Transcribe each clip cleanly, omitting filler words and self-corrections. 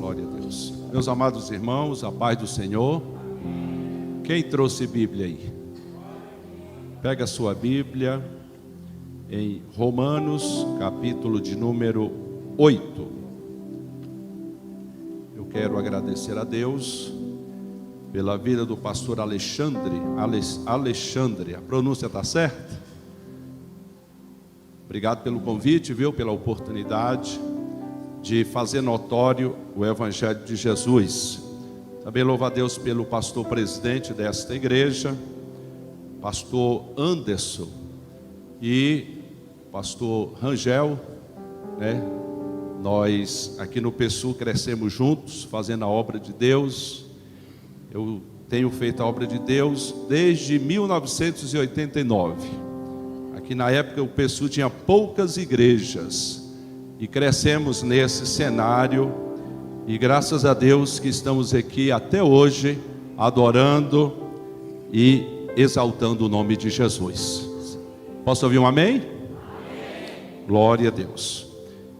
Glória a Deus. Meus amados irmãos, a paz do Senhor. Quem trouxe Bíblia aí? Pega a sua Bíblia em Romanos, capítulo de número 8. Eu quero agradecer a Deus pela vida do pastor Alexandre. Alexandre, a pronúncia está certa? Obrigado pelo convite, viu? Pela oportunidade de fazer notório o Evangelho de Jesus. Também louvo a Deus pelo pastor presidente desta igreja, pastor Anderson, e pastor Rangel, né? Nós aqui no PSU crescemos juntos, fazendo a obra de Deus. Eu tenho feito a obra de Deus desde 1989. Aqui na época o PSU tinha poucas igrejas, e crescemos nesse cenário, e graças a Deus que estamos aqui até hoje, adorando e exaltando o nome de Jesus. Posso ouvir um amém? Amém. Glória a Deus.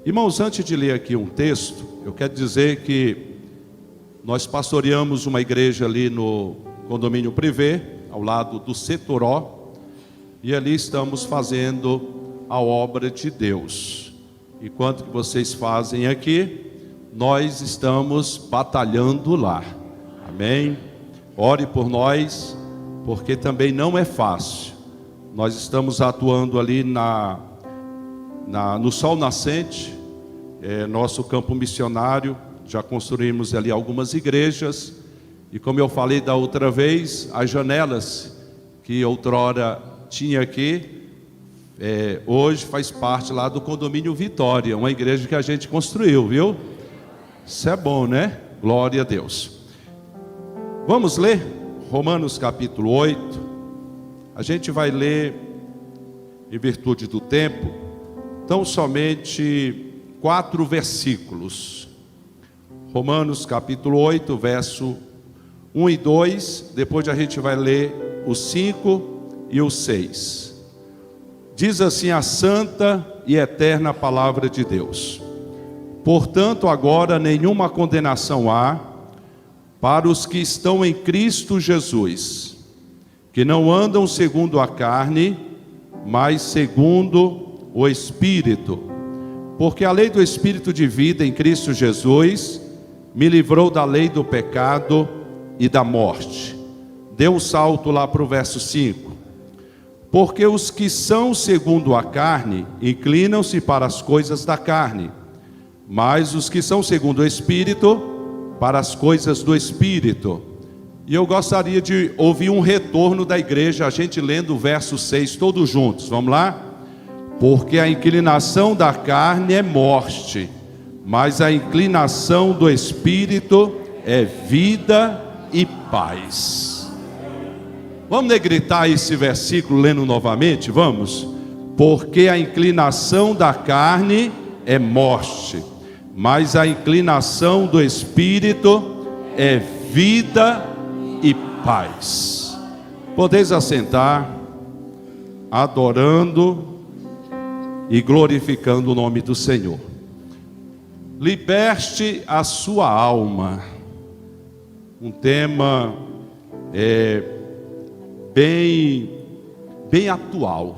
Irmãos, antes de ler aqui um texto, eu quero dizer que nós pastoreamos uma igreja ali no condomínio Privé, ao lado do Setoró, e ali estamos fazendo a obra de Deus. E quanto que vocês fazem aqui, nós estamos batalhando lá. Amém? Ore por nós, porque também não é fácil. Nós estamos atuando ali no Sol Nascente, nosso campo missionário. Já construímos ali algumas igrejas. E como eu falei da outra vez, as janelas que outrora tinha aqui, hoje faz parte lá do condomínio Vitória, uma igreja que a gente construiu, viu? Isso é bom, né? Glória a Deus. Vamos ler Romanos capítulo 8. A gente vai ler, em virtude do tempo, tão somente 4 versículos. Romanos capítulo 8, verso 1 e 2. Depois a gente vai ler o 5 e o 6. Diz assim a santa e eterna palavra de Deus: portanto, agora nenhuma condenação há para os que estão em Cristo Jesus, que não andam segundo a carne, mas segundo o Espírito. Porque a lei do Espírito de vida em Cristo Jesus me livrou da lei do pecado e da morte. Dê um salto lá para o verso 5. Porque os que são segundo a carne inclinam-se para as coisas da carne, mas os que são segundo o Espírito, para as coisas do Espírito. E eu gostaria de ouvir um retorno da igreja, a gente lendo o verso 6 todos juntos. Vamos lá? Porque a inclinação da carne é morte, mas a inclinação do Espírito é vida e paz. Vamos negritar esse versículo lendo novamente? Vamos? Porque a inclinação da carne é morte, mas a inclinação do Espírito é vida e paz. Podeis assentar, adorando e glorificando o nome do Senhor. Liberte a sua alma. Um tema bem atual.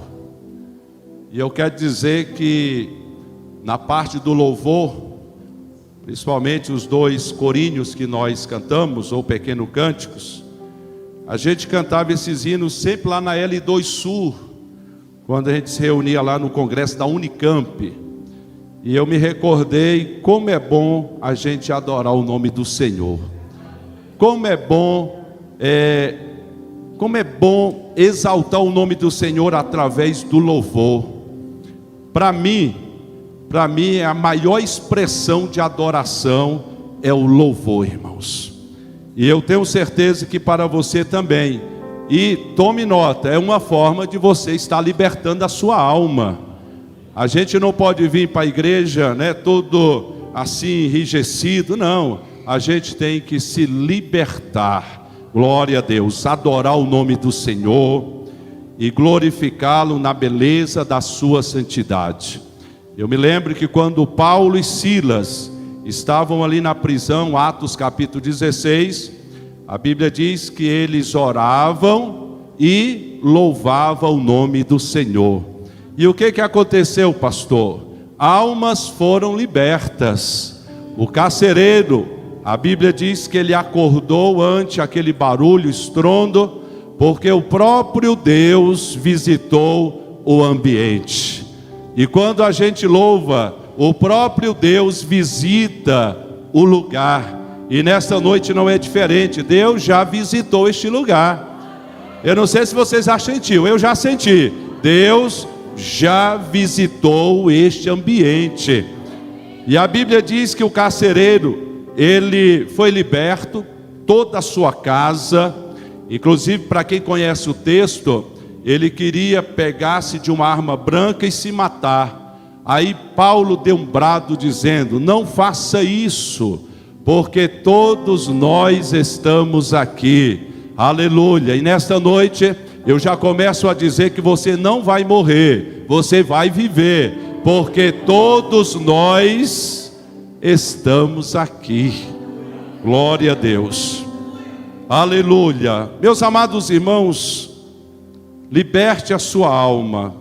E eu quero dizer que na parte do louvor, principalmente os 2 corinhos que nós cantamos, ou pequeno cânticos, a gente cantava esses hinos sempre lá na L2 Sul, quando a gente se reunia lá no congresso da Unicamp. E eu me recordei como é bom a gente adorar o nome do Senhor. Como é bom exaltar o nome do Senhor através do louvor. Para mim, a maior expressão de adoração é o louvor, irmãos. E eu tenho certeza que para você também. E tome nota, é uma forma de você estar libertando a sua alma. A gente não pode vir para a igreja, né, todo assim enrijecido, não. A gente tem que se libertar. Glória a Deus, adorar o nome do Senhor e glorificá-lo na beleza da sua santidade. Eu me lembro que quando Paulo e Silas estavam ali na prisão, Atos capítulo 16, a Bíblia diz que eles oravam e louvavam o nome do Senhor. E o que aconteceu, pastor? Almas foram libertas. O carcereiro, a Bíblia diz que ele acordou ante aquele barulho, estrondo, porque o próprio Deus visitou o ambiente. E quando a gente louva, o próprio Deus visita o lugar. E nesta noite não é diferente. Deus já visitou este lugar. Eu não sei se você já sentiu, eu já senti. Deus já visitou este ambiente. E a Bíblia diz que o carcereiro, ele foi liberto, toda a sua casa. Inclusive, para quem conhece o texto, ele queria pegar-se de uma arma branca e se matar. Aí Paulo deu um brado dizendo: não faça isso, porque todos nós estamos aqui. Aleluia. E nesta noite eu já começo a dizer que você não vai morrer, você vai viver, porque todos nós estamos aqui. Glória a Deus. Aleluia. Meus amados irmãos, liberte a sua alma.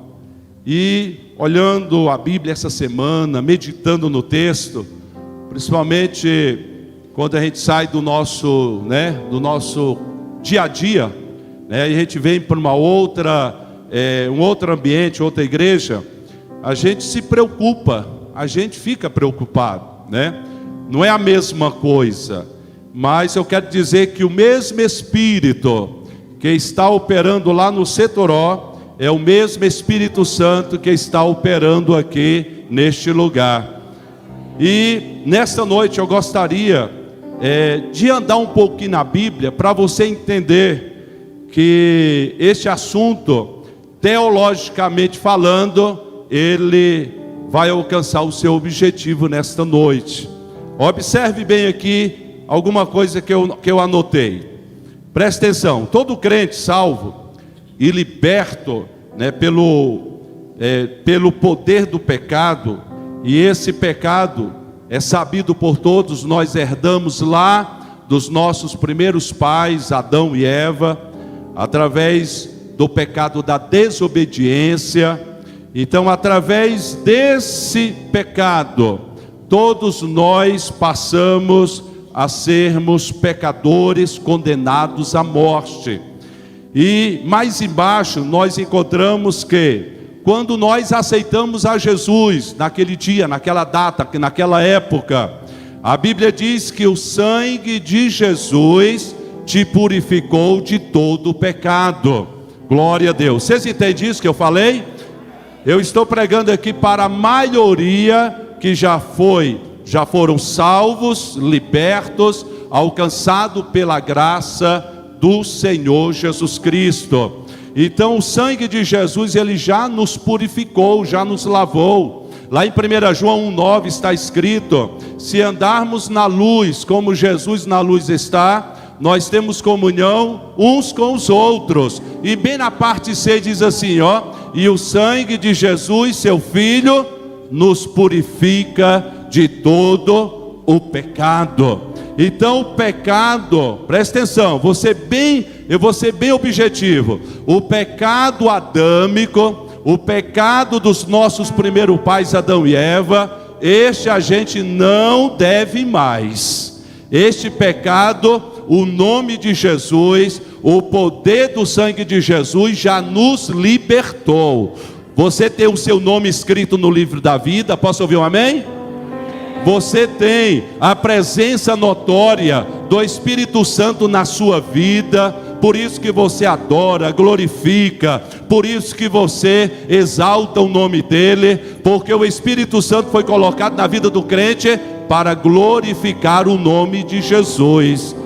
E olhando a Bíblia essa semana, meditando no texto, principalmente quando a gente sai do nosso dia a dia, e a gente vem para um outro ambiente, outra igreja, a gente se preocupa, a gente fica preocupado, Não é a mesma coisa, mas eu quero dizer que o mesmo Espírito que está operando lá no Setoró é o mesmo Espírito Santo que está operando aqui neste lugar. E nesta noite eu gostaria de andar um pouquinho na Bíblia para você entender que este assunto, teologicamente falando, ele vai alcançar o seu objetivo nesta noite. Observe bem aqui alguma coisa que eu anotei. Presta atenção. Todo crente salvo e liberto, pelo poder do pecado, e esse pecado é sabido por todos, nós herdamos lá dos nossos primeiros pais, Adão e Eva, através do pecado da desobediência. Então, através desse pecado, todos nós passamos a sermos pecadores condenados à morte. E mais embaixo nós encontramos que quando nós aceitamos a Jesus, naquele dia, naquela data, naquela época, a Bíblia diz que o sangue de Jesus te purificou de todo o pecado. Glória a Deus. Vocês entendem isso que eu falei? Eu estou pregando aqui para a maioria que já foram salvos, libertos, alcançados pela graça do Senhor Jesus Cristo. Então o sangue de Jesus, ele já nos purificou, já nos lavou. Lá em 1 João 1,9 está escrito: se andarmos na luz, como Jesus na luz está, nós temos comunhão uns com os outros. E bem na parte C diz assim, e o sangue de Jesus, seu Filho, nos purifica de todo o pecado. Então o pecado, presta atenção, eu vou ser bem objetivo. O pecado adâmico, o pecado dos nossos primeiros pais Adão e Eva, este a gente não deve mais. Este pecado, o nome de Jesus, o poder do sangue de Jesus já nos libertou. Você tem o seu nome escrito no livro da vida, posso ouvir um amém? Você tem a presença notória do Espírito Santo na sua vida, por isso que você adora, glorifica, por isso que você exalta o nome dele, porque o Espírito Santo foi colocado na vida do crente para glorificar o nome de Jesus.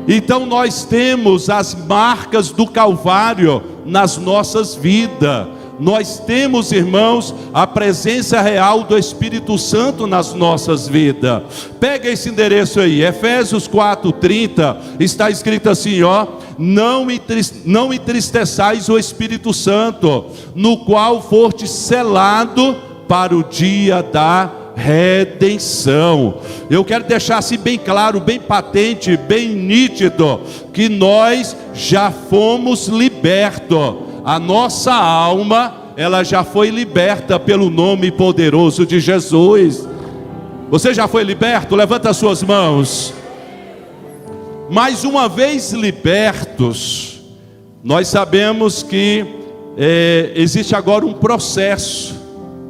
Então nós temos as marcas do Calvário nas nossas vidas. Nós temos, irmãos, a presença real do Espírito Santo nas nossas vidas. Pega esse endereço aí, Efésios 4:30, está escrito assim, não entristeçais o Espírito Santo, no qual foste selado para o dia da redenção. Eu quero deixar assim bem claro, bem patente, bem nítido, que nós já fomos libertos. A nossa alma, ela já foi liberta pelo nome poderoso de Jesus. Você já foi liberto? Levanta as suas mãos. Mas uma vez libertos, nós sabemos que existe agora um processo.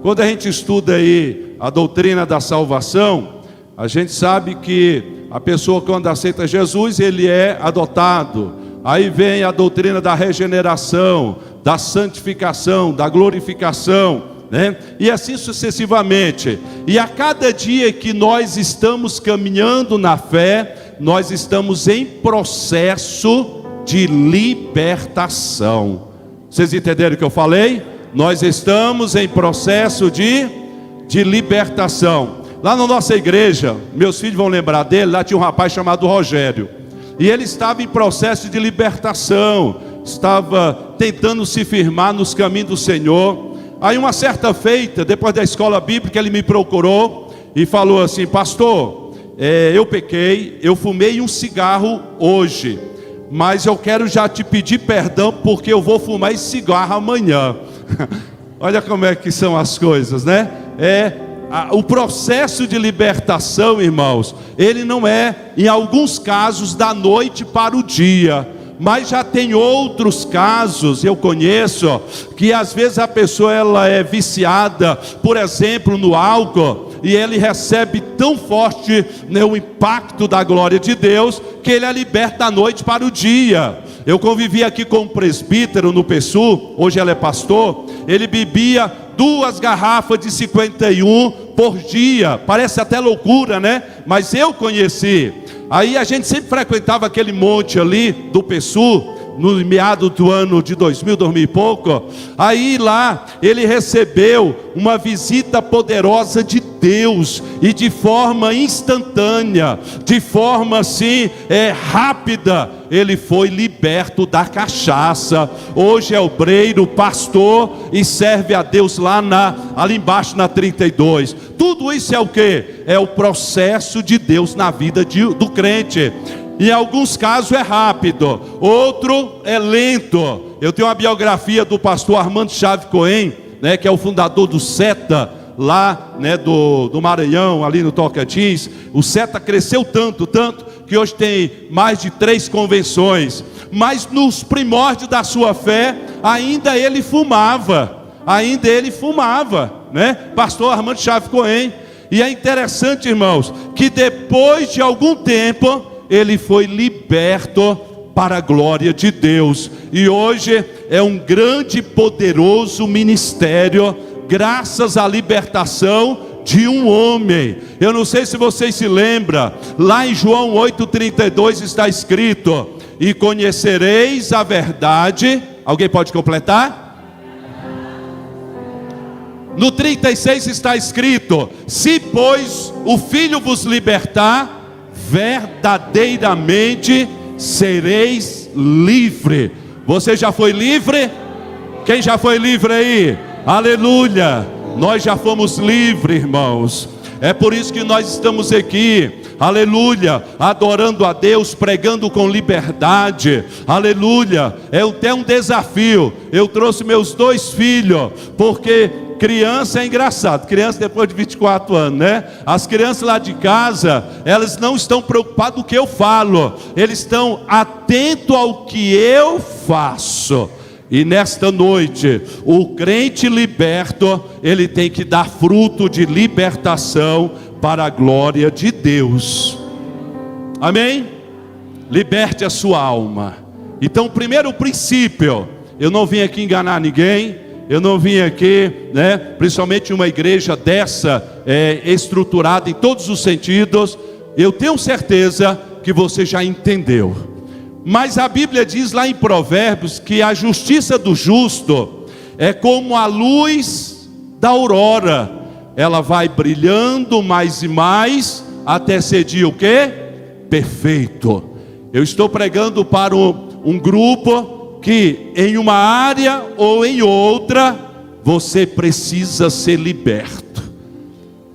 Quando a gente estuda aí a doutrina da salvação, a gente sabe que a pessoa, quando aceita Jesus, ele é adotado. Aí vem a doutrina da regeneração, da santificação, da glorificação, né? E assim sucessivamente. E a cada dia que nós estamos caminhando na fé, nós estamos em processo de libertação. Vocês entenderam o que eu falei? Nós estamos em processo de libertação. Lá na nossa igreja, meus filhos vão lembrar dele, lá tinha um rapaz chamado Rogério. E ele estava em processo de libertação, estava tentando se firmar nos caminhos do Senhor. Aí uma certa feita, depois da escola bíblica, ele me procurou e falou assim: pastor, eu pequei, eu fumei um cigarro hoje, mas eu quero já te pedir perdão, porque eu vou fumar esse cigarro amanhã. Olha como é que são as coisas, né? O processo de libertação, irmãos, ele não é, em alguns casos, da noite para o dia. Mas já tem outros casos, eu conheço, que às vezes a pessoa ela é viciada, por exemplo, no álcool, e ele recebe tão forte, né, o impacto da glória de Deus, que ele é liberto da noite para o dia. Eu convivi aqui com um presbítero no PSU, hoje ele é pastor. Ele bebia 2 garrafas de 51 por dia, parece até loucura, né? Mas eu conheci. Aí a gente sempre frequentava aquele monte ali do PSU, no meado do ano de 2000 e pouco. Aí lá ele recebeu uma visita poderosa de Deus, e de forma instantânea, de forma assim rápida, ele foi liberto da cachaça. Hoje é obreiro, pastor, e serve a Deus ali embaixo na 32. Tudo isso é o que? É o processo de Deus na vida do crente. Em alguns casos é rápido, outro é lento. Eu tenho uma biografia do pastor Armando Chave Cohen, né, que é o fundador do SETA, lá, né, do Maranhão, ali no Tocantins. O SETA cresceu tanto, que hoje tem mais de 3 convenções. Mas nos primórdios da sua fé, ainda ele fumava, né? Pastor Armando Chave Cohen. E é interessante, irmãos, que depois de algum tempo, ele foi liberto para a glória de Deus. E hoje é um grande e poderoso ministério, graças à libertação de um homem. Eu não sei se vocês se lembram, lá em João 8,32 está escrito: e conhecereis a verdade. Alguém pode completar? No 36 está escrito: se pois o Filho vos libertar, verdadeiramente sereis livre. Você já foi livre? Quem já foi livre aí? Aleluia! Nós já fomos livres, irmãos. É por isso que nós estamos aqui, aleluia, adorando a Deus, pregando com liberdade, aleluia. É até um desafio. Eu trouxe meus 2 filhos, porque criança é engraçado, criança depois de 24 anos, né? As crianças lá de casa, elas não estão preocupadas com o que eu falo, eles estão atentos ao que eu faço. E nesta noite, o crente liberto, ele tem que dar fruto de libertação para a glória de Deus. Amém? Liberte a sua alma. Então, o primeiro princípio, eu não vim aqui enganar ninguém. Eu não vim aqui, né, principalmente uma igreja dessa, estruturada em todos os sentidos. Eu tenho certeza que você já entendeu. Mas a Bíblia diz lá em Provérbios que a justiça do justo é como a luz da aurora. Ela vai brilhando mais e mais até ser dia o quê? Perfeito. Eu estou pregando para um grupo que em uma área ou em outra você precisa ser liberto.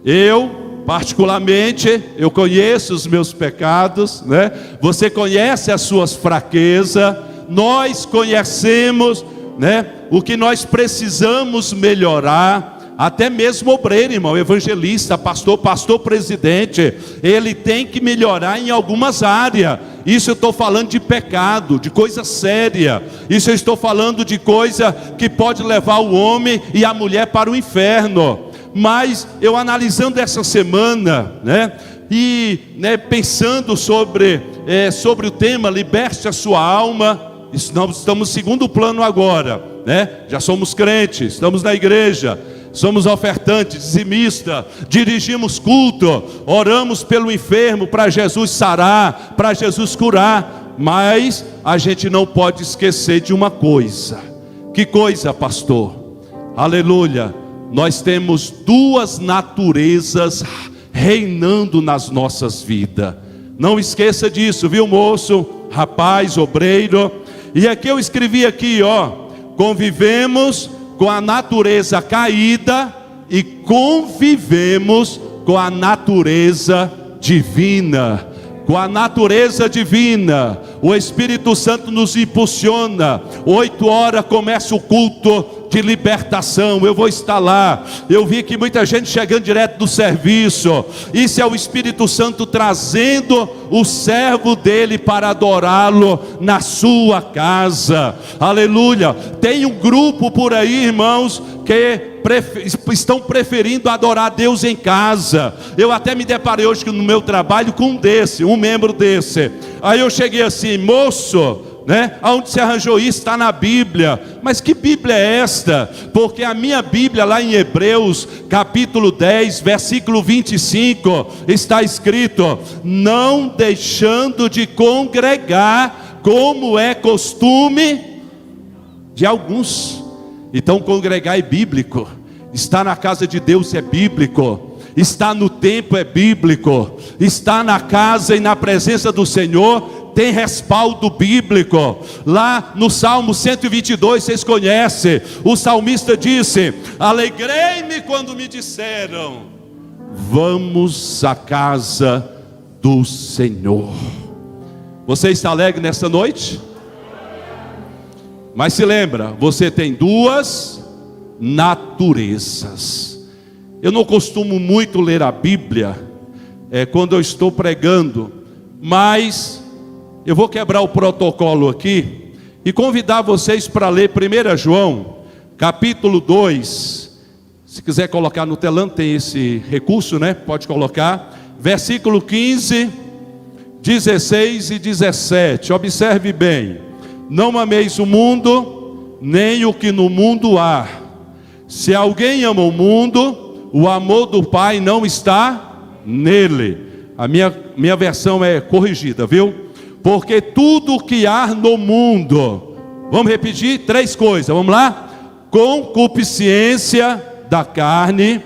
Eu, particularmente, eu conheço os meus pecados, né? Você conhece as suas fraquezas, nós conhecemos, né, o que nós precisamos melhorar. Até mesmo obreiro, irmão, evangelista, pastor presidente, ele tem que melhorar em algumas áreas. Isso eu estou falando de pecado, de coisa séria. Isso eu estou falando de coisa que pode levar o homem e a mulher para o inferno. Mas eu analisando essa semana, né, e pensando sobre o tema liberte a sua alma. Nós estamos no segundo plano agora, né? Já somos crentes, estamos na igreja, somos ofertantes, dizimistas, dirigimos culto, oramos pelo enfermo para Jesus sarar, para Jesus curar. Mas a gente não pode esquecer de uma coisa. Que coisa, pastor? Aleluia. Nós temos duas naturezas reinando nas nossas vidas. Não esqueça disso, viu, moço, rapaz, obreiro. E aqui eu escrevi aqui, ó: convivemos com a natureza caída e convivemos com a natureza divina. Com a natureza divina, o Espírito Santo nos impulsiona. 8 horas começa o culto de libertação, eu vou estar lá. Eu vi que muita gente chegando direto do serviço. Isso é o Espírito Santo trazendo o servo dele para adorá-lo na sua casa. Aleluia. Tem um grupo por aí, irmãos, que estão preferindo adorar Deus em casa. Eu até me deparei hoje no meu trabalho com um membro desse. Aí eu cheguei assim: moço, né, aonde você arranjou isso? Está na Bíblia. Mas que Bíblia é esta? Porque a minha Bíblia lá em Hebreus capítulo 10 versículo 25 está escrito: não deixando de congregar, como é costume de alguns. Então congregar é bíblico, estar na casa de Deus é bíblico, estar no templo é bíblico, estar na casa e na presença do Senhor tem respaldo bíblico. Lá no Salmo 122, vocês conhecem, o salmista disse: alegrei-me quando me disseram, vamos à casa do Senhor. Você está alegre nesta noite? Mas se lembra, você tem duas naturezas. Eu não costumo muito ler a Bíblia quando eu estou pregando, mas eu vou quebrar o protocolo aqui e convidar vocês para ler 1 João, capítulo 2. Se quiser colocar no telão, tem esse recurso, né? Pode colocar. Versículo 15, 16 e 17. Observe bem. Não ameis o mundo, nem o que no mundo há. Se alguém ama o mundo, o amor do Pai não está nele. A minha versão é corrigida, viu? Porque tudo o que há no mundo, vamos repetir 3 coisas, vamos lá? Concupiscência da carne,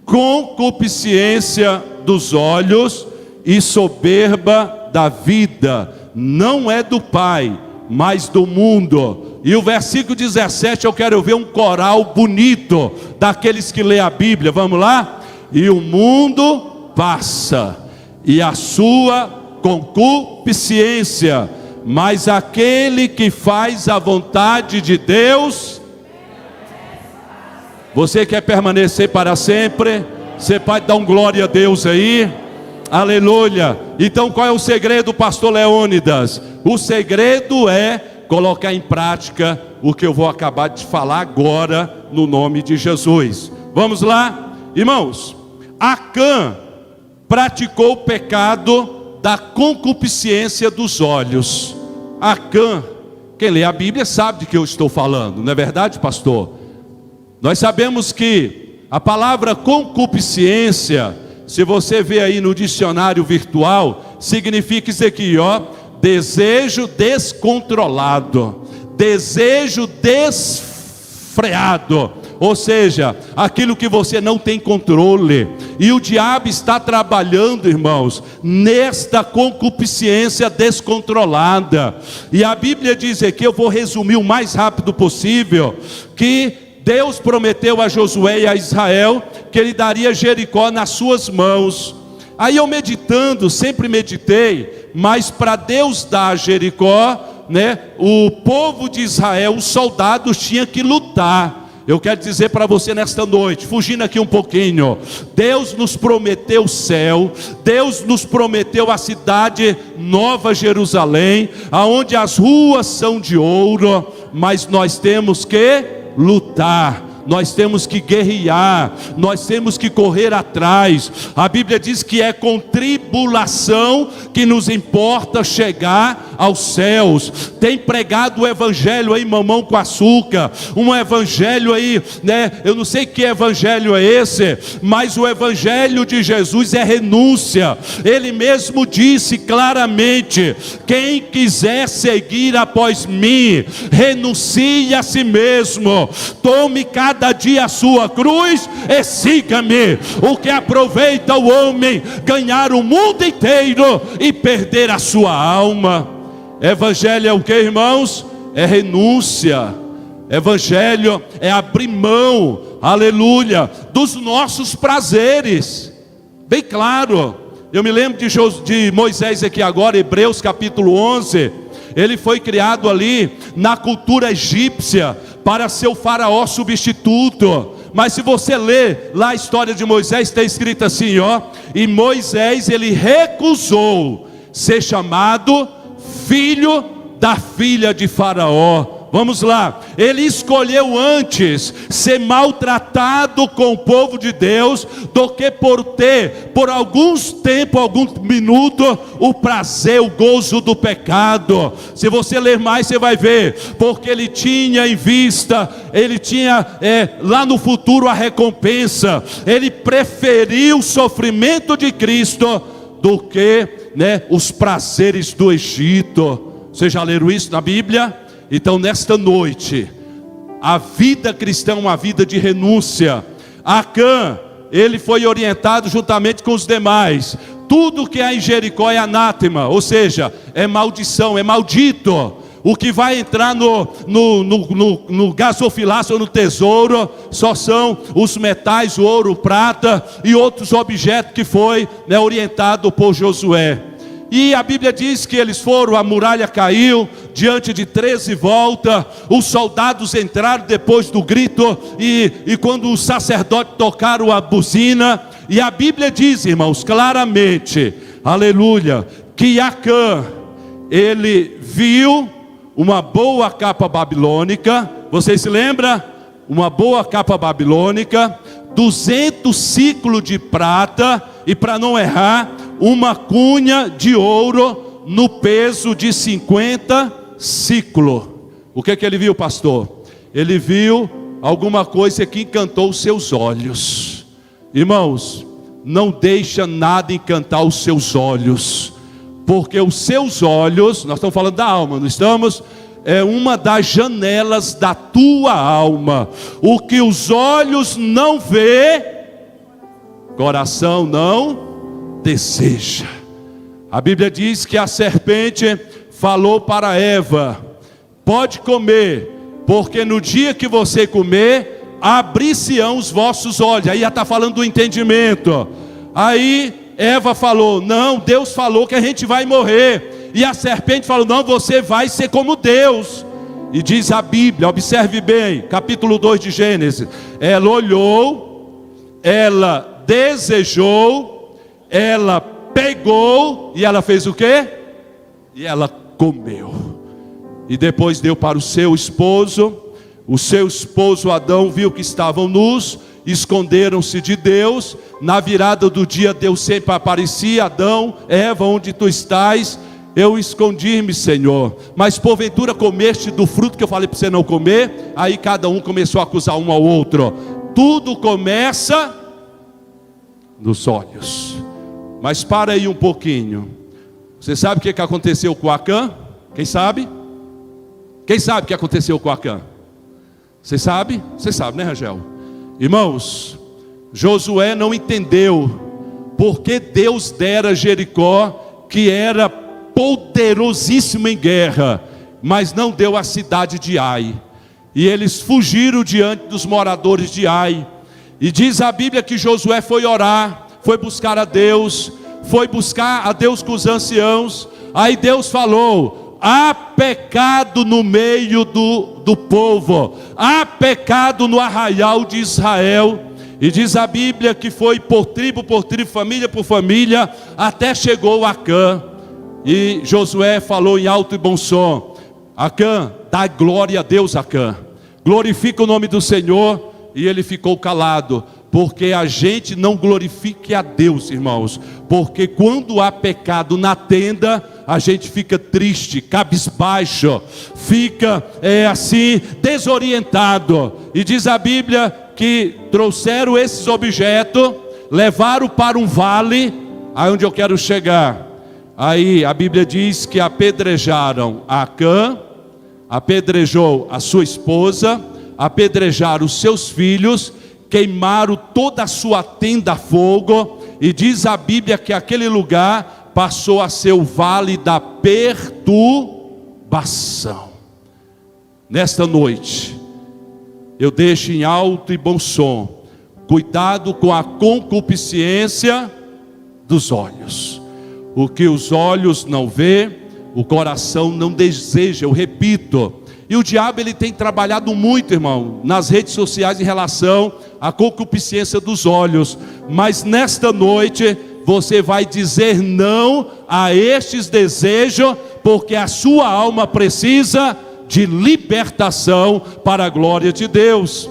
concupiscência dos olhos e soberba da vida, não é do Pai, mas do mundo. E o versículo 17, eu quero ver um coral bonito daqueles que lê a Bíblia. Vamos lá? E o mundo passa, e a sua concupiscência, mas aquele que faz a vontade de Deus. Você quer permanecer para sempre? Você pode dar um glória a Deus aí? Aleluia. Então qual é o segredo, pastor Leônidas? O segredo é colocar em prática o que eu vou acabar de falar agora, no nome de Jesus. Vamos lá? Irmãos, Acã praticou o pecado da concupiscência dos olhos. Acã, quem lê a Bíblia sabe de que eu estou falando, não é verdade, pastor? Nós sabemos que a palavra concupiscência, se você vê aí no dicionário virtual, significa isso aqui, ó: desejo descontrolado, desejo desfreado. Ou seja, aquilo que você não tem controle. E o diabo está trabalhando, irmãos, nesta concupiscência descontrolada. E a Bíblia diz aqui, eu vou resumir o mais rápido possível, que Deus prometeu a Josué e a Israel que Ele daria Jericó nas suas mãos. Aí eu meditando, sempre meditei, mas para Deus dar Jericó, né, o povo de Israel, os soldados tinham que lutar. Eu quero dizer para você nesta noite, fugindo aqui um pouquinho, Deus nos prometeu o céu, Deus nos prometeu a cidade Nova Jerusalém, aonde as ruas são de ouro, mas nós temos que lutar. Nós temos que guerrear, nós temos que correr atrás. A Bíblia diz que é com tribulação que nos importa chegar aos céus. Tem pregado o evangelho aí, mamão com açúcar, um evangelho aí, né? Eu não sei que evangelho é esse, mas o evangelho de Jesus é renúncia. Ele mesmo disse claramente: quem quiser seguir após mim, renuncie a si mesmo, tome cada dia a sua cruz e siga-me. O que aproveita o homem ganhar o mundo inteiro e perder a sua alma? Evangelho é o que, irmãos? É renúncia. Evangelho é abrir mão, aleluia, dos nossos prazeres. Bem claro, eu me lembro de Moisés aqui agora, Hebreus capítulo 11. Ele foi criado ali na cultura egípcia para ser o faraó substituto. Mas se você ler lá a história de Moisés, está escrito assim, ó: e Moisés, ele recusou ser chamado filho da filha de Faraó. Vamos lá, ele escolheu antes ser maltratado com o povo de Deus do que por alguns tempos, alguns minutos, o prazer, o gozo do pecado. Se você ler mais, você vai ver, porque ele tinha em vista, ele tinha lá no futuro a recompensa. Ele preferiu o sofrimento de Cristo do que, né, os prazeres do Egito. Vocês já leram isso na Bíblia? Então nesta noite, a vida cristã é uma vida de renúncia. Acã, ele foi orientado juntamente com os demais: tudo que há em Jericó é anátema, ou seja, é maldição, é maldito. O que vai entrar no gasofilácio ou no tesouro só são os metais, o ouro, prata e outros objetos que foi, né, orientado por Josué. E a Bíblia diz que eles foram, a muralha caiu diante de 13 voltas, os soldados entraram depois do grito, e quando os sacerdotes tocaram a buzina, e a Bíblia diz, irmãos, claramente, aleluia, que Acã, ele viu uma boa capa babilônica. Vocês se lembram? Uma boa capa babilônica, 200 ciclos de prata, e para não errar, uma cunha de ouro no peso de 50 ciclos. O que ele viu, pastor? Ele viu alguma coisa que encantou os seus olhos. Irmãos, não deixa nada encantar os seus olhos, porque os seus olhos, nós estamos falando da alma, não estamos? É uma das janelas da tua alma. O que os olhos não vê, coração não deseja. A Bíblia diz que a serpente falou para Eva: pode comer, porque no dia que você comer, abrir-se-ão os vossos olhos. Aí já está falando do entendimento. Aí Eva falou: não, Deus falou que a gente vai morrer. E a serpente falou: não, você vai ser como Deus. E diz a Bíblia, observe bem, capítulo 2 de Gênesis: ela olhou, ela desejou, ela pegou, e ela fez o quê? E ela comeu. E depois deu para o seu esposo. O seu esposo Adão viu que estavam nus, esconderam-se de Deus. Na virada do dia, Deus sempre aparecia: Adão, Eva, onde tu estás? Eu escondi-me, Senhor. Mas porventura comeste do fruto que eu falei para você não comer? Aí cada um começou a acusar um ao outro. Tudo começa nos olhos. Mas para aí um pouquinho. Você sabe o que aconteceu com Acã? Quem sabe? Quem sabe o que aconteceu com Acã? Você sabe? Você sabe, né, Rangel? Irmãos, Josué não entendeu porque Deus dera Jericó, que era poderosíssimo em guerra, mas não deu a cidade de Ai. e eles fugiram diante dos moradores de Ai. E diz a Bíblia que Josué foi orar, foi buscar a Deus com os anciãos. Aí Deus falou: há pecado no meio do povo, há pecado no arraial de Israel. E diz a Bíblia que foi por tribo, família por família, até chegou Acã. E Josué falou em alto e bom som: Acã, dá glória a Deus, Acã, glorifica o nome do Senhor. E ele ficou calado, porque a gente não glorifique a Deus, irmãos, porque quando há pecado na tenda, a gente fica triste, cabisbaixo, fica assim, desorientado. E diz a Bíblia que trouxeram esses objetos, levaram para um vale, aonde eu quero chegar. Aí a Bíblia diz que apedrejaram Acã, apedrejou a sua esposa, apedrejaram os seus filhos, queimaram toda a sua tenda a fogo. E diz a Bíblia que aquele lugar passou a ser o vale da perturbação. Nesta noite, eu deixo em alto e bom som: cuidado com a concupiscência dos olhos. O que os olhos não vê, o coração não deseja. Eu repito. E o diabo, ele tem trabalhado muito, irmão, nas redes sociais em relação à concupiscência dos olhos. Mas nesta noite você vai dizer não a estes desejos, porque a sua alma precisa de libertação para a glória de Deus.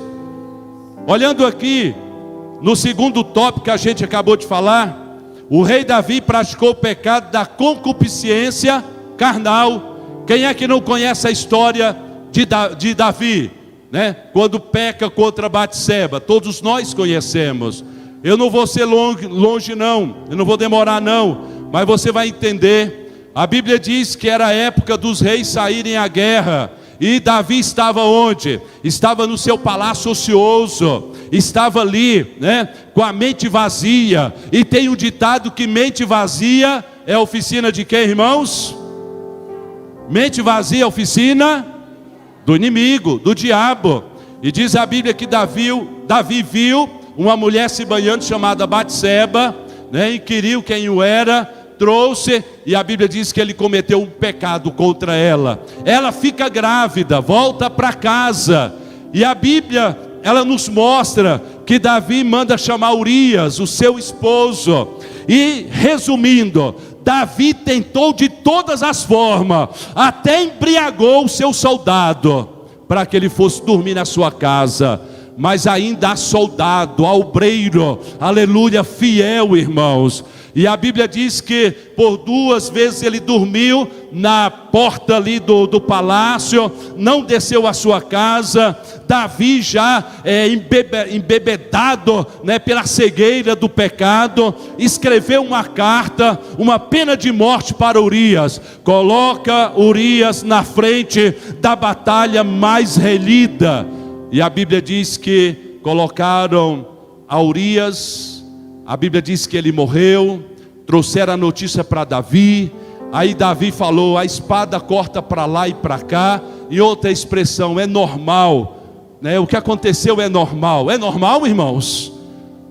Olhando aqui no segundo tópico que a gente acabou de falar, o rei Davi praticou o pecado da concupiscência carnal. Quem é que não conhece a história de Davi, né? Quando peca contra Batseba? Todos nós conhecemos. Eu não vou ser longe não, eu não vou demorar não, mas você vai entender. A Bíblia diz que era a época dos reis saírem à guerra, e Davi estava onde? Estava no seu palácio ocioso, estava ali, né, com a mente vazia. E tem um ditado que mente vazia é oficina de quem, irmãos? Mente vazia é oficina do inimigo, do diabo. E diz a Bíblia que Davi viu uma mulher se banhando chamada Batseba, né, inquiriu quem o era, trouxe, e a Bíblia diz que ele cometeu um pecado contra ela. Ela fica grávida, volta para casa, e a Bíblia, ela nos mostra que Davi manda chamar Urias, o seu esposo. E resumindo, Davi tentou de todas as formas, até embriagou o seu soldado, para que ele fosse dormir na sua casa. Mas ainda há soldado, há obreiro, aleluia, fiel, irmãos. E a Bíblia diz que por 2 vezes ele dormiu na porta ali do palácio, não desceu à sua casa. Davi já embebedado, né, pela cegueira do pecado, escreveu uma carta, uma pena de morte para Urias. Coloca Urias na frente da batalha mais relida. E a Bíblia diz que colocaram a Urias. A Bíblia diz que ele morreu. Trouxeram a notícia para Davi. Aí Davi falou: a espada corta para lá e para cá. E outra expressão: é normal, né? O que aconteceu é normal. É normal, irmãos?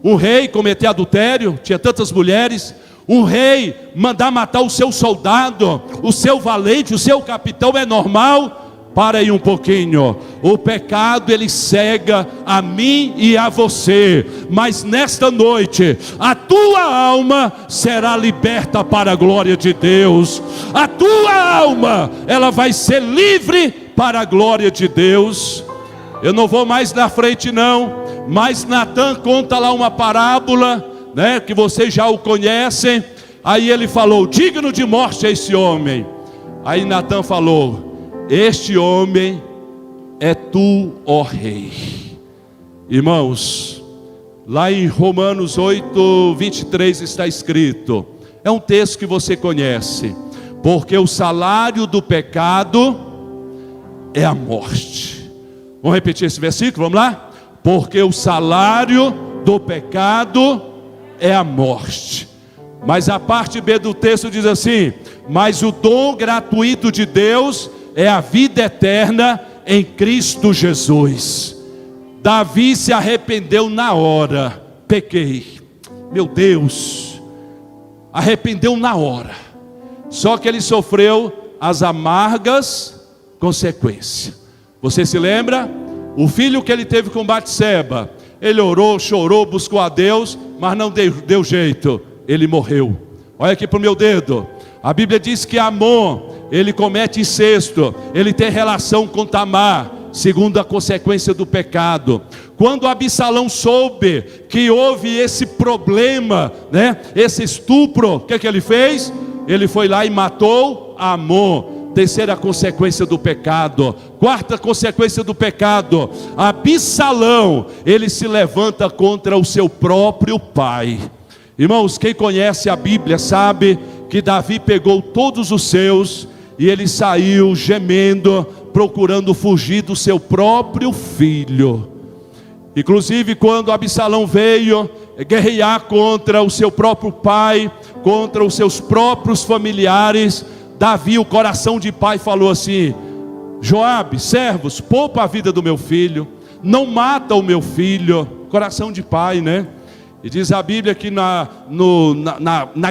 Um rei cometer adultério, tinha tantas mulheres. Um rei mandar matar o seu soldado, o seu valente, o seu capitão, é normal? Para aí um pouquinho. O pecado, ele cega a mim e a você. Mas nesta noite, a tua alma será liberta para a glória de Deus. A tua alma, ela vai ser livre para a glória de Deus. Eu não vou mais na frente não, mas Natan conta lá uma parábola, né, que vocês já o conhecem. Aí ele falou: digno de morte é esse homem. Aí Natan falou: este homem é tu, ó rei. Irmãos, lá em Romanos 8, 23 está escrito, é um texto que você conhece: porque o salário do pecado é a morte. Vamos repetir esse versículo, vamos lá? Porque o salário do pecado é a morte. Mas a parte B do texto diz assim: mas o dom gratuito de Deus é a vida eterna em Cristo Jesus. Davi se arrependeu na hora. Pequei, meu Deus, arrependeu na hora. Só que ele sofreu as amargas consequências. Você se lembra? O filho que ele teve com Batseba, ele orou, chorou, buscou a Deus, mas não deu jeito, ele morreu. Olha aqui para o meu dedo. A Bíblia diz que Amon, ele comete incesto, ele tem relação com Tamar, segundo a consequência do pecado. Quando Absalão soube que houve esse problema, esse estupro, o que ele fez? Ele foi lá e matou Amon. Terceira consequência do pecado. Quarta consequência do pecado: Absalão, ele se levanta contra o seu próprio pai. Irmãos, quem conhece a Bíblia sabe que Davi pegou todos os seus e ele saiu gemendo, procurando fugir do seu próprio filho. Inclusive quando Absalão veio guerrear contra o seu próprio pai, contra os seus próprios familiares, Davi, o coração de pai, falou assim: Joabe, servos, poupa a vida do meu filho, não mata o meu filho. Coração de pai, né? E diz a Bíblia que na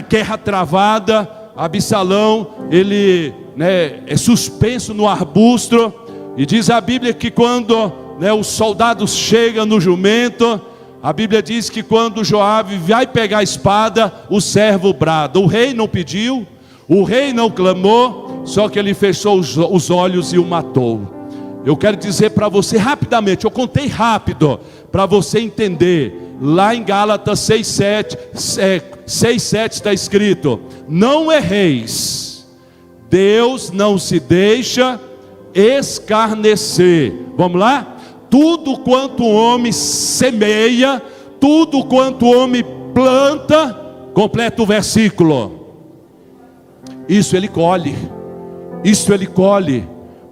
guerra travada, Absalão, ele é suspenso no arbusto. E diz a Bíblia que quando os soldados chegam no jumento, a Bíblia diz que quando Joabe vai pegar a espada, o servo brada. O rei não pediu, o rei não clamou, só que ele fechou os olhos e o matou. Eu quero dizer para você rapidamente, eu contei rápido, para você entender. Lá em Gálatas 6:7 está escrito: não erreis, Deus não se deixa escarnecer. Vamos lá? Tudo quanto o homem semeia, tudo quanto o homem planta, completa o versículo, isso ele colhe. Isso ele colhe.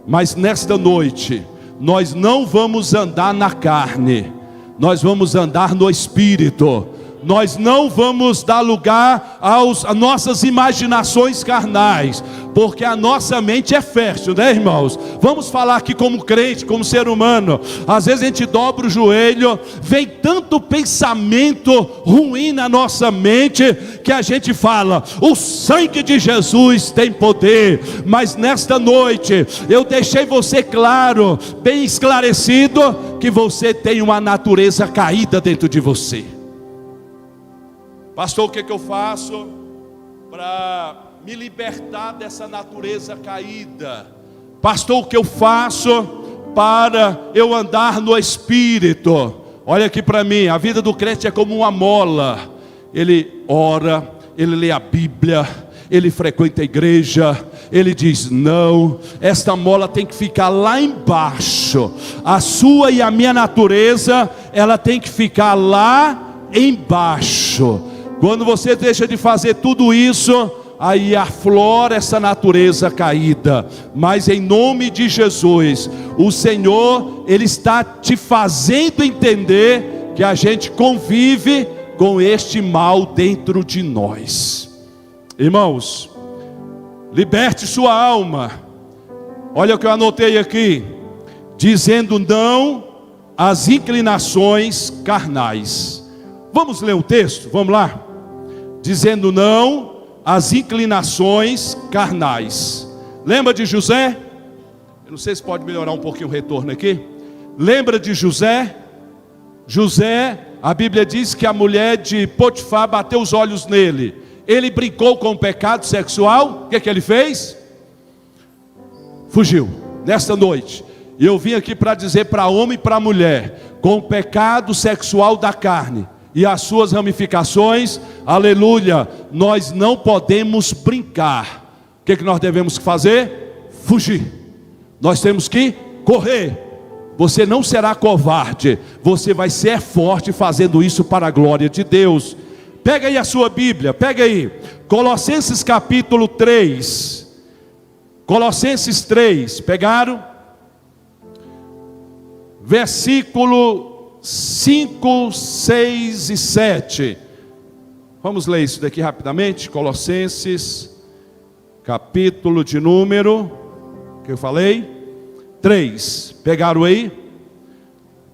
Mas nesta noite nós não vamos andar na carne, nós vamos andar no Espírito. Nós não vamos dar lugar às nossas imaginações carnais, porque a nossa mente é fértil, né, irmãos? Vamos falar aqui como crente, como ser humano. Às vezes a gente dobra o joelho, vem tanto pensamento ruim na nossa mente, que a gente fala: o sangue de Jesus tem poder. Mas nesta noite eu deixei você claro, bem esclarecido, que você tem uma natureza caída dentro de você. Pastor, o que eu faço para me libertar dessa natureza caída? Pastor, o que eu faço para eu andar no Espírito? Olha aqui para mim, a vida do crente é como uma mola. Ele ora, ele lê a Bíblia, ele frequenta a igreja, ele diz: não, esta mola tem que ficar lá embaixo. A sua e a minha natureza, ela tem que ficar lá embaixo. Quando você deixa de fazer tudo isso, aí aflora essa natureza caída. Mas em nome de Jesus, o Senhor, Ele está te fazendo entender que a gente convive com este mal dentro de nós. Irmãos, liberte sua alma. Olha o que eu anotei aqui: dizendo não às inclinações carnais. Vamos ler o texto? Vamos lá. Dizendo não às inclinações carnais. Lembra de José? Eu não sei se pode melhorar um pouquinho o retorno aqui. Lembra de José? José, a Bíblia diz que a mulher de Potifar bateu os olhos nele. Ele brincou com o pecado sexual. O que ele fez? Fugiu. Nesta noite, eu vim aqui para dizer para homem e para mulher: com o pecado sexual da carne e as suas ramificações, aleluia, nós não podemos brincar. O que nós devemos fazer? Fugir. Nós temos que correr. Você não será covarde, você vai ser forte fazendo isso para a glória de Deus. Pega aí a sua Bíblia, pega aí Colossenses capítulo 3. Colossenses 3, pegaram? Versículo 5, 6 e 7. Vamos ler isso daqui rapidamente. Colossenses, capítulo de número, que eu falei, 3. Pegaram aí?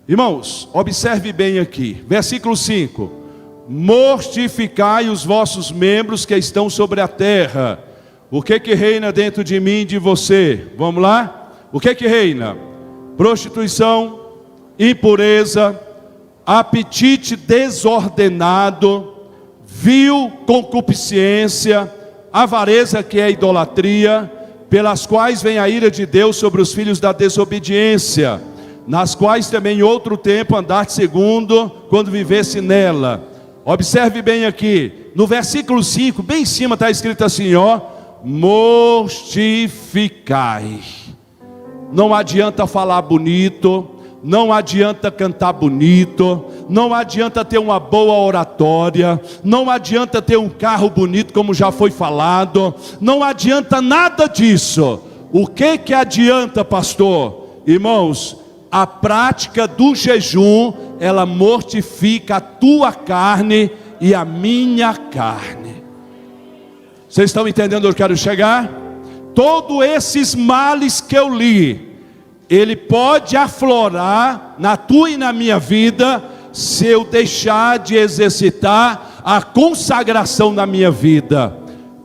Irmãos, observe bem aqui. Versículo 5. Mortificai os vossos membros que estão sobre a terra. O que reina dentro de mim e de você? Vamos lá? O que reina? Prostituição, impureza, apetite desordenado, vil concupiscência, avareza, que é idolatria, pelas quais vem a ira de Deus sobre os filhos da desobediência, nas quais também em outro tempo andaste segundo, quando vivesse nela. Observe bem aqui, no versículo 5, bem em cima está escrito assim, ó: mortificai. Não adianta falar bonito, não adianta cantar bonito, não adianta ter uma boa oratória, não adianta ter um carro bonito, como já foi falado, não adianta nada disso. O que adianta, pastor? Irmãos, a prática do jejum, ela mortifica a tua carne e a minha carne. Vocês estão entendendo onde eu quero chegar? Todos esses males que eu li, ele pode aflorar na tua e na minha vida, se eu deixar de exercitar a consagração na minha vida.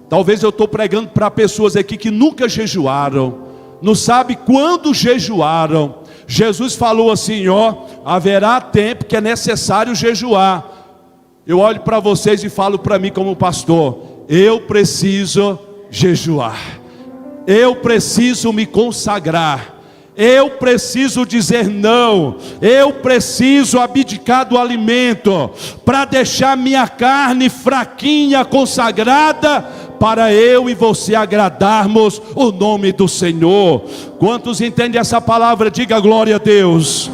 Talvez eu estou pregando para pessoas aqui que nunca jejuaram, não sabe quando jejuaram. Jesus falou assim, ó: haverá tempo que é necessário jejuar. Eu olho para vocês e falo para mim como pastor: eu preciso jejuar, eu preciso me consagrar, eu preciso dizer não, eu preciso abdicar do alimento, para deixar minha carne fraquinha, consagrada, para eu e você agradarmos o nome do Senhor. Quantos entendem essa palavra? Diga glória a Deus.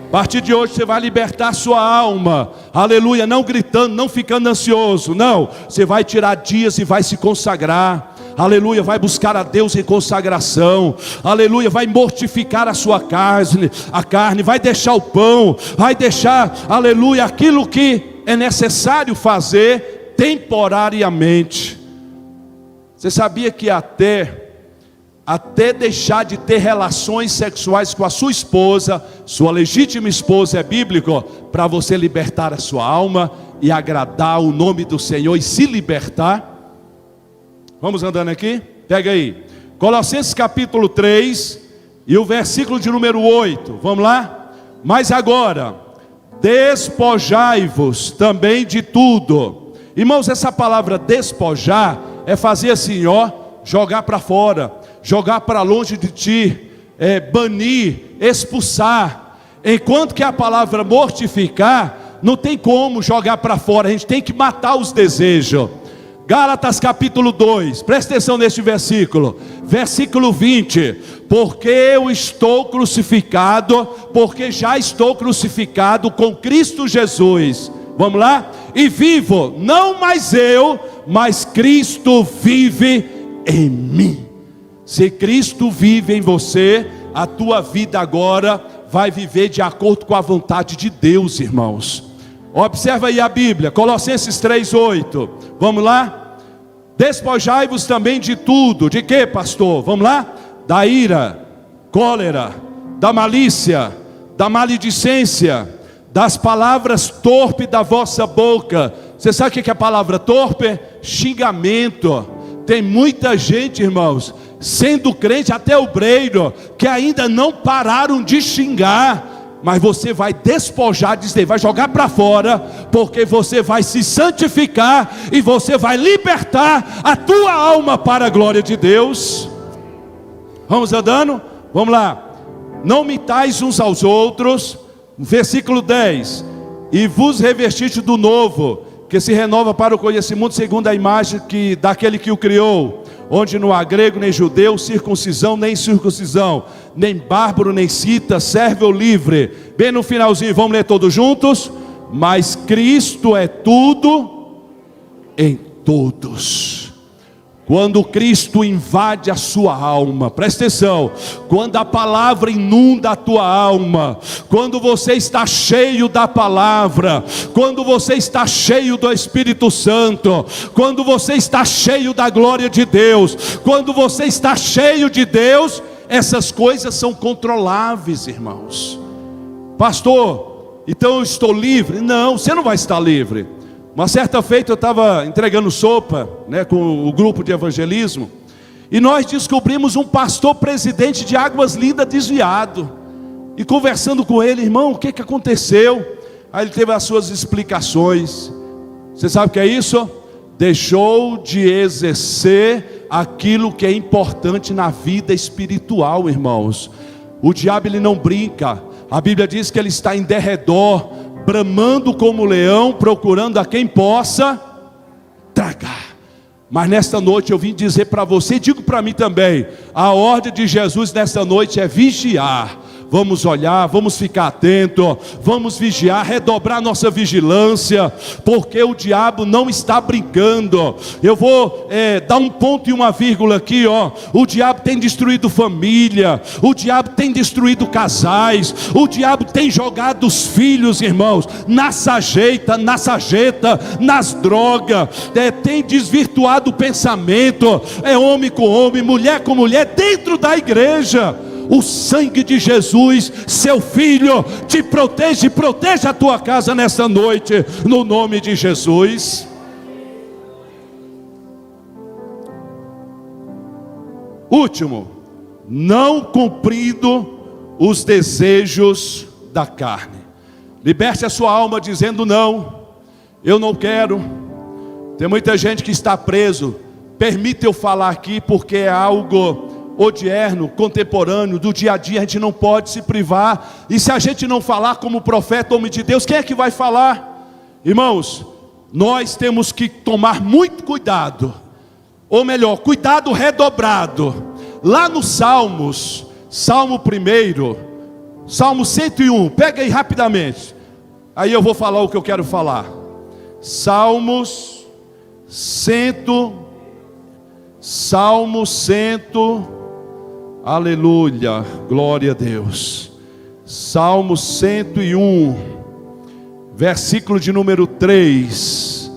A partir de hoje você vai libertar sua alma, aleluia, não gritando, não ficando ansioso, não, você vai tirar dias e vai se consagrar, aleluia, vai buscar a Deus em consagração, aleluia, vai mortificar a sua carne, vai deixar o pão, vai deixar, aleluia, aquilo que é necessário fazer temporariamente. Você sabia que até deixar de ter relações sexuais com a sua esposa, sua legítima esposa, é bíblico, para você libertar a sua alma e agradar o nome do Senhor e se libertar? Vamos andando aqui? Pega aí, Colossenses capítulo 3 e o versículo de número 8, vamos lá? Mas agora, despojai-vos também de tudo. Irmãos, essa palavra despojar é fazer assim, ó, jogar para fora, jogar para longe de ti, banir, expulsar. Enquanto que a palavra mortificar, não tem como jogar para fora, a gente tem que matar os desejos. Gálatas capítulo 2, presta atenção neste versículo, versículo 20: porque eu estou crucificado, porque já estou crucificado com Cristo Jesus. Vamos lá? E vivo, não mais eu, mas Cristo vive em mim. Se Cristo vive em você, a tua vida agora vai viver de acordo com a vontade de Deus, irmãos. Observa aí a Bíblia, Colossenses 3:8. Vamos lá? Despojai-vos também de tudo. De quê, pastor? Vamos lá? Da ira, cólera, da malícia, da maledicência, das palavras torpes da vossa boca. Você sabe o que é a palavra torpe? Xingamento. Tem muita gente, irmãos, sendo crente, até obreiro, que ainda não pararam de xingar. Mas você vai despojar disso aí, vai jogar para fora, porque você vai se santificar e você vai libertar a tua alma para a glória de Deus. Vamos andando? Vamos lá. Não mitais uns aos outros. Versículo 10: e vos revestiste do novo, que se renova para o conhecimento segundo a imagem daquele que o criou, onde não há grego nem judeu, circuncisão nem incircuncisão, nem bárbaro nem cita, servo ou livre. Bem no finalzinho, vamos ler todos juntos? Mas Cristo é tudo em todos. Quando Cristo invade a sua alma, presta atenção, quando a palavra inunda a tua alma, quando você está cheio da palavra, quando você está cheio do Espírito Santo, quando você está cheio da glória de Deus, quando você está cheio de Deus, essas coisas são controláveis, irmãos. Pastor, então eu estou livre? Não, você não vai estar livre. Uma certa feita eu estava entregando sopa, né, com o grupo de evangelismo, e nós descobrimos um pastor presidente de Águas Lindas desviado. E conversando com ele, irmão, o que aconteceu? Aí ele teve as suas explicações. Você sabe o que é isso? Deixou de exercer aquilo que é importante na vida espiritual, irmãos. O diabo, ele não brinca. A Bíblia diz que ele está em derredor, bramando como leão, procurando a quem possa tragar. Mas nesta noite eu vim dizer para você, e digo para mim também, a ordem de Jesus nesta noite é vigiar. Vamos olhar, vamos ficar atento, vamos vigiar, redobrar nossa vigilância, porque o diabo não está brincando. Eu vou dar um ponto e uma vírgula aqui, ó. O diabo tem destruído família, o diabo tem destruído casais, o diabo tem jogado os filhos, irmãos, na sarjeta, nas drogas, tem desvirtuado o pensamento, é homem com homem, mulher com mulher, dentro da igreja. O sangue de Jesus, seu filho, te protege, proteja a tua casa nessa noite, no nome de Jesus. Último, não cumprindo os desejos da carne. Liberte a sua alma dizendo não, eu não quero. Tem muita gente que está preso. Permita eu falar aqui, porque é algo odierno, contemporâneo, do dia a dia. A gente não pode se privar. E se a gente não falar como profeta, homem de Deus, quem é que vai falar? Irmãos, nós temos que tomar muito cuidado, ou melhor, cuidado redobrado. Lá nos Salmos, Salmo 1, Salmo 101, pega aí rapidamente, aí eu vou falar o que eu quero falar. Salmo 100, aleluia, glória a Deus. Salmo 101, versículo de número 3.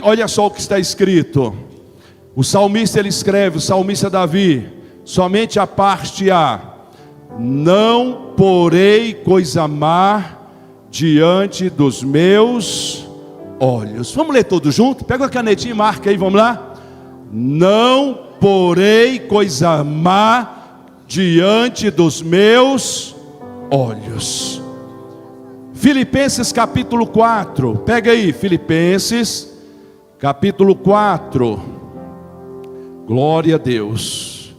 Olha só o que está escrito. O salmista, ele escreve, o salmista Davi, somente a parte A: não porei coisa má diante dos meus olhos. Vamos ler todos juntos? Pega a canetinha e marca aí, vamos lá. Não porei coisa má diante dos meus olhos. Filipenses capítulo 4, pega aí, Filipenses capítulo 4, glória a Deus.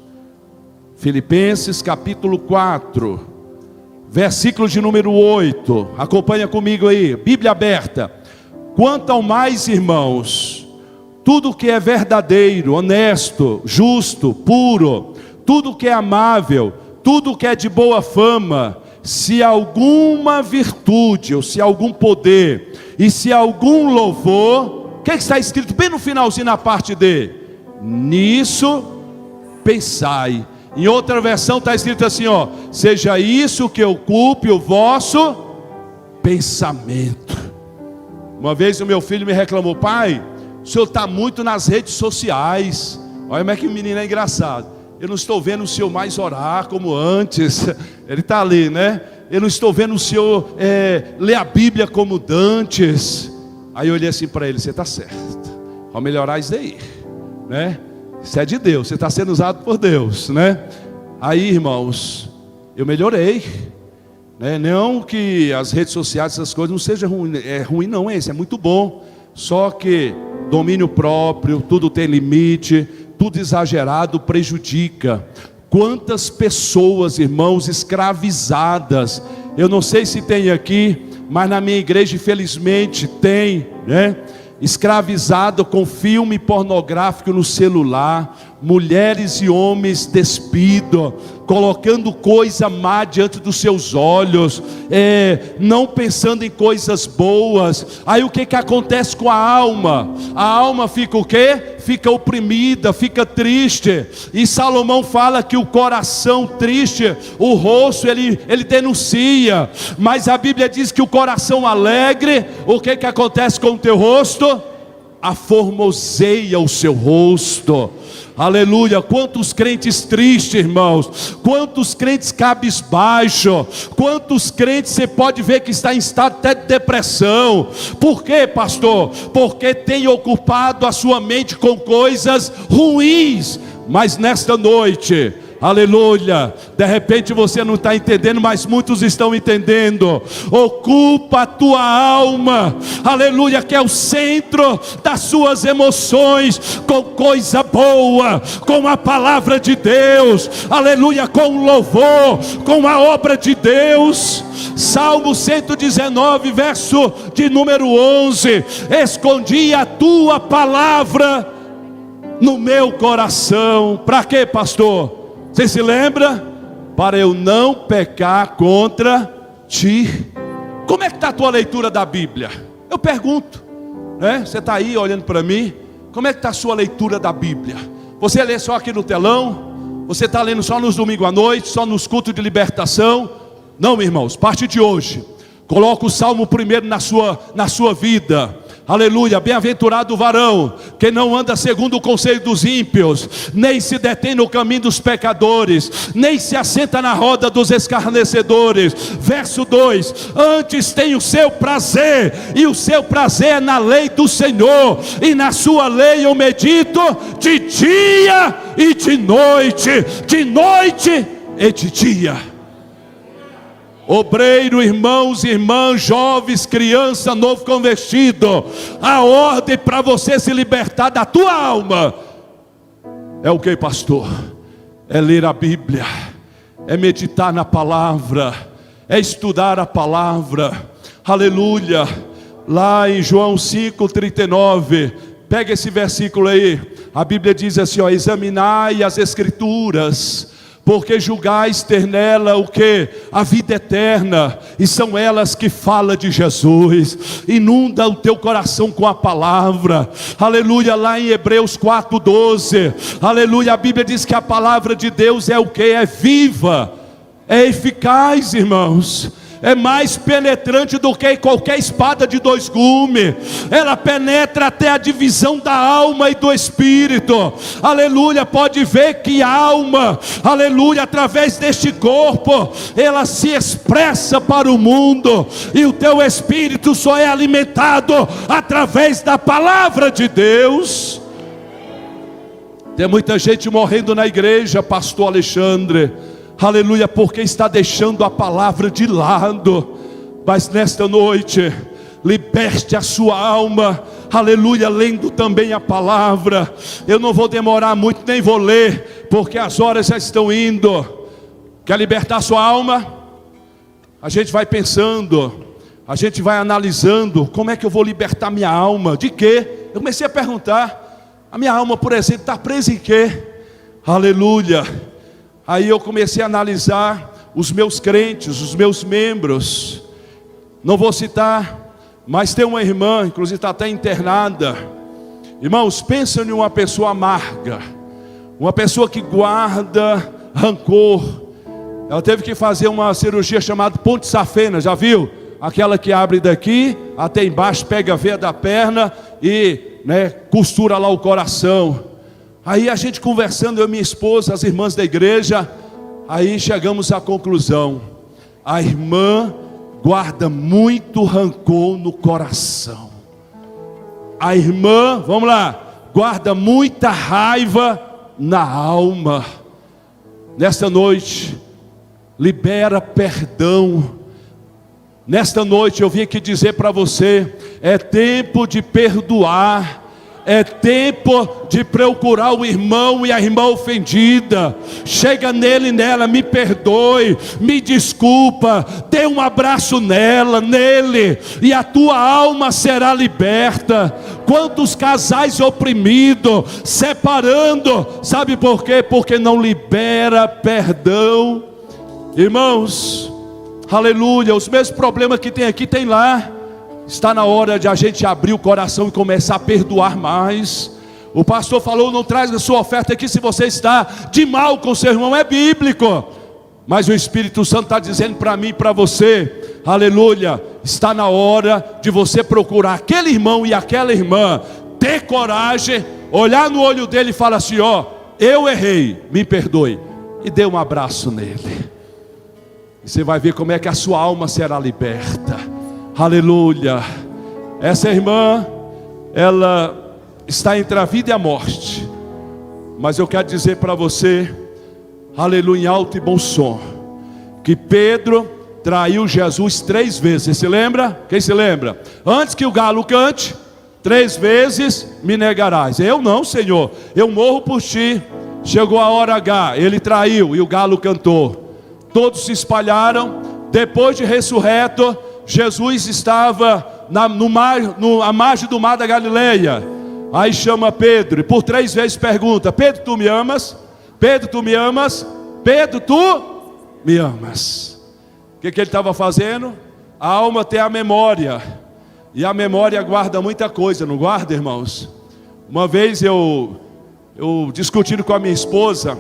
Filipenses capítulo 4, versículo de número 8, acompanha comigo aí, Bíblia aberta. Quanto ao mais, irmãos, tudo que é verdadeiro, honesto, justo, puro, tudo que é amável, tudo que é de boa fama, se alguma virtude, ou se algum poder, e se algum louvor, o que está escrito bem no finalzinho na parte D? Nisso pensai. Em outra versão está escrito assim, ó: seja isso que ocupe o vosso pensamento. Uma vez o meu filho me reclamou: pai, o senhor está muito nas redes sociais. Olha como é que o menino é engraçado. Eu não estou vendo o senhor mais orar como antes. Ele está ali, né? Eu não estou vendo o senhor ler a Bíblia como dantes. Aí eu olhei assim para ele: você está certo, vamos melhorar isso daí, né? Isso é de Deus, você está sendo usado por Deus, né? Aí, irmãos, eu melhorei, né? Não que as redes sociais, essas coisas não sejam ruim, ruim não, é muito bom. Só que domínio próprio, tudo tem limite, tudo exagerado prejudica. Quantas pessoas, irmãos, escravizadas. Eu não sei se tem aqui, mas na minha igreja infelizmente tem, né? Escravizado com filme pornográfico no celular, mulheres e homens despidos, colocando coisa má diante dos seus olhos, não pensando em coisas boas. Aí o que acontece com a alma? A alma fica o quê? Fica oprimida, fica triste. E Salomão fala que o coração triste, o rosto ele denuncia, mas a Bíblia diz que o coração alegre, o que acontece com o teu rosto? Aformoseia o seu rosto. aleluia. Quantos crentes tristes, irmãos, quantos crentes cabisbaixo, quantos crentes você pode ver que está em estado até de depressão. Por quê, pastor? Porque tem ocupado a sua mente com coisas ruins. Mas nesta noite, aleluia, de repente você não está entendendo, mas muitos estão entendendo. Ocupa a tua alma, aleluia, que é o centro das suas emoções, com coisa boa, com a palavra de Deus, aleluia, com louvor, com a obra de Deus. Salmo 119, verso de número 11: escondi a tua palavra no meu coração. Para quê, pastor? Você se lembra? Para eu não pecar contra ti. Como é que está a tua leitura da Bíblia? Eu pergunto, né? Você está aí olhando para mim, como é que está a sua leitura da Bíblia? Você lê só aqui no telão? Você está lendo só nos domingos à noite, só nos cultos de libertação? Não, irmãos, a partir de hoje, coloca o Salmo primeiro na sua vida. Aleluia, bem-aventurado o varão que não anda segundo o conselho dos ímpios, nem se detém no caminho dos pecadores, nem se assenta na roda dos escarnecedores. Verso 2: antes tem o seu prazer, e o seu prazer é na lei do Senhor, e na sua lei eu medito de dia e de noite e de dia. Obreiro, irmãos e irmãs, jovens, criança, novo convertido, a ordem para você se libertar da tua alma é o que, pastor? É ler a Bíblia, é meditar na palavra, é estudar a palavra. Aleluia. Lá em João 5,39, pega esse versículo aí. A Bíblia diz assim, ó: examinai as Escrituras, porque julgais ter nela o que? A vida eterna, e são elas que falam de Jesus. Inunda o teu coração com a palavra, aleluia. Lá em Hebreus 4,12, aleluia, a Bíblia diz que a palavra de Deus é o que? É viva, é eficaz, irmãos. É mais penetrante do que qualquer espada de dois gumes. Ela penetra até a divisão da alma e do espírito. Aleluia, pode ver que a alma, aleluia, através deste corpo, ela se expressa para o mundo. E o teu espírito só é alimentado através da palavra de Deus. Tem muita gente morrendo na igreja, pastor Alexandre, aleluia, porque está deixando a palavra de lado. Mas nesta noite, liberte a sua alma, aleluia, lendo também a palavra. Eu não vou demorar muito, nem vou ler, porque as horas já estão indo. Quer libertar a sua alma? A gente vai pensando, a gente vai analisando, como é que eu vou libertar minha alma? De quê? Eu comecei a perguntar, a minha alma, por exemplo, está presa em quê? Aleluia. Aí eu comecei a analisar os meus crentes, os meus membros. Não vou citar, mas tem uma irmã, inclusive está até internada. Irmãos, pensam em uma pessoa amarga, uma pessoa que guarda rancor. Ela teve que fazer uma cirurgia chamada ponte safena, já viu? Aquela que abre daqui até embaixo, pega a veia da perna e, costura lá o coração. Aí a gente conversando, eu e minha esposa, as irmãs da igreja, aí chegamos à conclusão: a irmã guarda muito rancor no coração. A irmã, vamos lá, guarda muita raiva na alma. Nesta noite, libera perdão. Nesta noite eu vim aqui dizer para você, é tempo de perdoar. É tempo de procurar o irmão e a irmã ofendida. Chega nele e nela, me perdoe, me desculpa, dê um abraço nele, e a tua alma será liberta. Quantos casais oprimidos, separando, sabe por quê? Porque não libera perdão. Irmãos, aleluia, os mesmos problemas que tem aqui, tem lá. Está na hora de a gente abrir o coração e começar a perdoar mais. O pastor falou, não traz a sua oferta aqui se você está de mal com seu irmão, é bíblico. Mas o Espírito Santo está dizendo para mim e para você, aleluia, está na hora de você procurar aquele irmão e aquela irmã, ter coragem, olhar no olho dele e falar assim, ó, eu errei, me perdoe. E dê um abraço nele. E você vai ver como é que a sua alma será liberta. Aleluia. Essa irmã, ela está entre a vida e a morte. Mas eu quero dizer para você, aleluia, em alto e bom som, que Pedro traiu Jesus 3 vezes. Você se lembra? Quem se lembra? Antes que o galo cante, 3 vezes me negarás. Eu não, Senhor, eu morro por ti. Chegou a hora H, ele traiu e o galo cantou. Todos se espalharam. Depois de ressurreto, Jesus estava à margem do mar da Galileia. Aí chama Pedro e por 3 vezes pergunta: Pedro, tu me amas? Pedro, tu me amas? Pedro, tu me amas? O que ele estava fazendo? A alma tem a memória, e a memória guarda muita coisa, não guarda, irmãos? Uma vez eu discutindo com a minha esposa,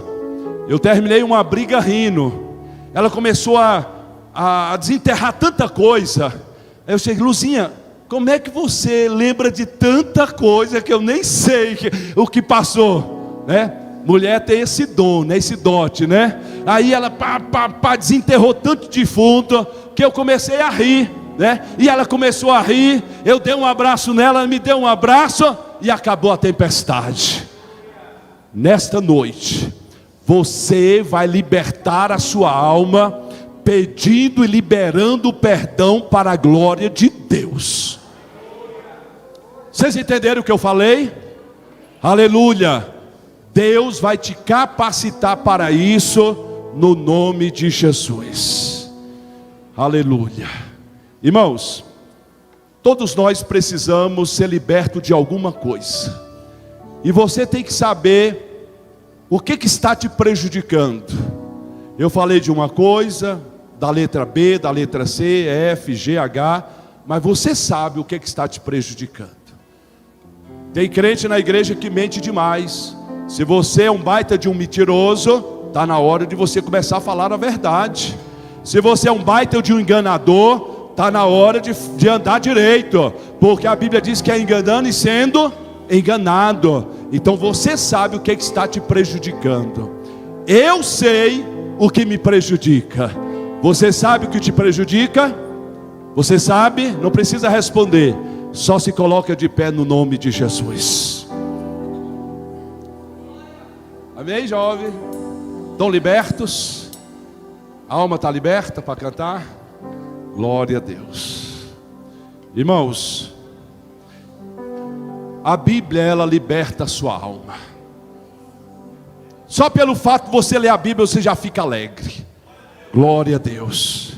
eu terminei uma briga rindo. Ela começou a desenterrar tanta coisa. Aí eu cheguei: Luzinha, como é que você lembra de tanta coisa que eu nem sei o que passou, né? Mulher tem esse dom, né? Esse dote, né? Aí ela desenterrou tanto defunto que eu comecei a rir, né? E ela começou a rir, eu dei um abraço nela, ela me deu um abraço e acabou a tempestade. Nesta noite, você vai libertar a sua alma, pedindo e liberando o perdão para a glória de Deus. Vocês entenderam o que eu falei? Aleluia. Deus vai te capacitar para isso, no nome de Jesus. Aleluia. Irmãos, todos nós precisamos ser libertos de alguma coisa. E você tem que saber o que está te prejudicando. Eu falei de uma coisa, da letra B, da letra C, F, G, H, mas você sabe o que está te prejudicando. Tem crente na igreja que mente demais. Se você é um baita de um mentiroso, está na hora de você começar a falar a verdade. Se você é um baita de um enganador, está na hora de andar direito, porque a Bíblia diz que é enganando e sendo enganado. Então você sabe o que está te prejudicando. Eu sei o que me prejudica. Você sabe o que te prejudica? Você sabe? Não precisa responder. Só se coloca de pé no nome de Jesus. Amém, jovem? Estão libertos? A alma está liberta para cantar? Glória a Deus. Irmãos, a Bíblia, ela liberta a sua alma. Só pelo fato de você ler a Bíblia, você já fica alegre. Glória a Deus.